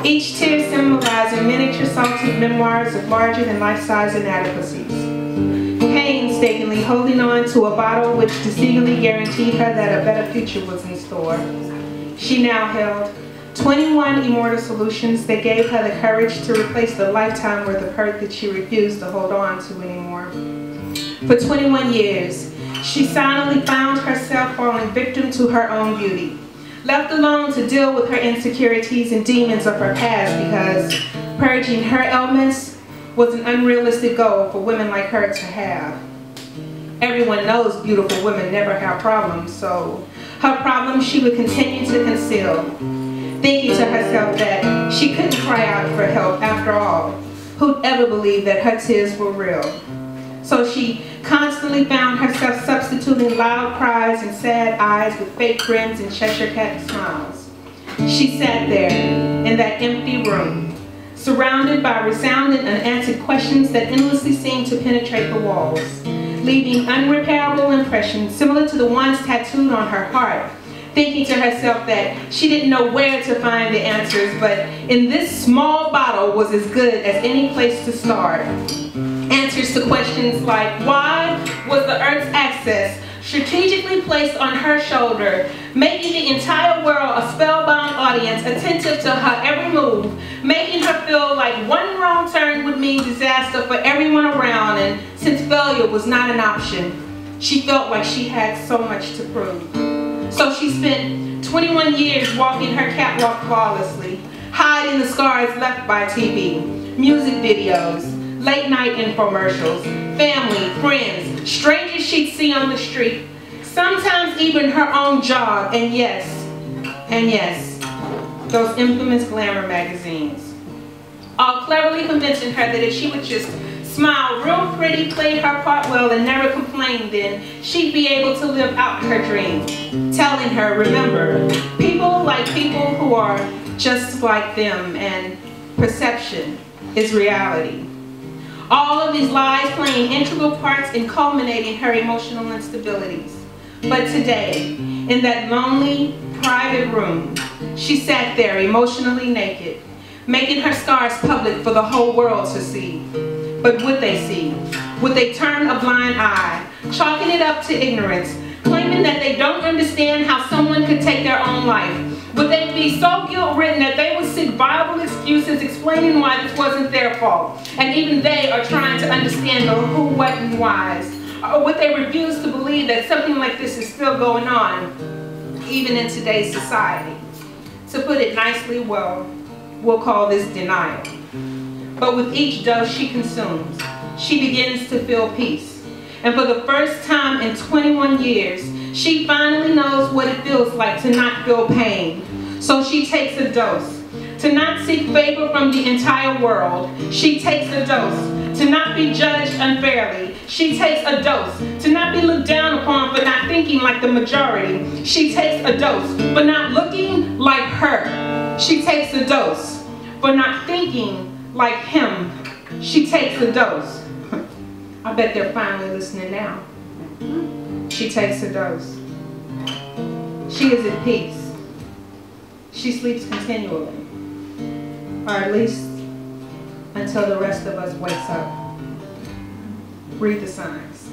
Each tear symbolizing miniature salted memoirs of larger-than-life-size inadequacies. Painstakingly holding on to a bottle which deceivingly guaranteed her that a better future was in store. She now held 21 immortal solutions that gave her the courage to replace the lifetime worth of hurt that she refused to hold on to anymore. For 21 years, she silently found herself falling victim to her own beauty, left alone to deal with her insecurities and demons of her past because purging her ailments was an unrealistic goal for women like her to have. Everyone knows beautiful women never have problems, so her problems she would continue to conceal, thinking to herself that she couldn't cry out for help after all. Who'd ever believe that her tears were real? So she constantly found herself substituting loud cries and sad eyes with fake grins and Cheshire cat smiles. She sat there in that empty room, surrounded by resounding unanswered questions that endlessly seemed to penetrate the walls, leaving unrepairable impressions similar to the ones tattooed on her heart, thinking to herself that she didn't know where to find the answers, but in this small bottle was as good as any place to start. Answers to questions like, why was the Earth's axis strategically placed on her shoulder, making the entire world a spellbound audience attentive to her every move, making her feel like one wrong turn would mean disaster for everyone around, and since failure was not an option, she felt like she had so much to prove. So she spent 21 years walking her catwalk flawlessly, hiding the scars left by TV, music videos, late night infomercials, family, friends, strangers she'd see on the street, sometimes even her own job, and yes, those infamous glamour magazines. All cleverly convincing her that if she would just smile real pretty, played her part well, and never complained, then she'd be able to live out her dream. Telling her, remember, people like people who are just like them, and perception is reality. All of these lies playing integral parts in culminating her emotional instabilities. But today, in that lonely, private room, she sat there emotionally naked, making her scars public for the whole world to see. But would they see? Would they turn a blind eye, chalking it up to ignorance, claiming that they don't understand how someone could take their own life? Would they be so guilt-ridden that they would seek viable excuses explaining why this wasn't their fault, and even they are trying to understand the who, what, and whys? Or would they refuse to believe that something like this is still going on, even in today's society? To put it nicely, well, we'll call this denial. But with each dose she consumes, she begins to feel peace. And for the first time in 21 years, she finally knows what it feels like to not feel pain. So she takes a dose. To not seek favor from the entire world, she takes a dose. To not be judged unfairly, she takes a dose. To not be looked down upon for not thinking like the majority, she takes a dose. For not looking like her, she takes a dose. For not thinking like him, she takes a dose. I bet they're finally listening now. She takes a dose. She is at peace. She sleeps continually. Or at least until the rest of us wakes up. Read the signs.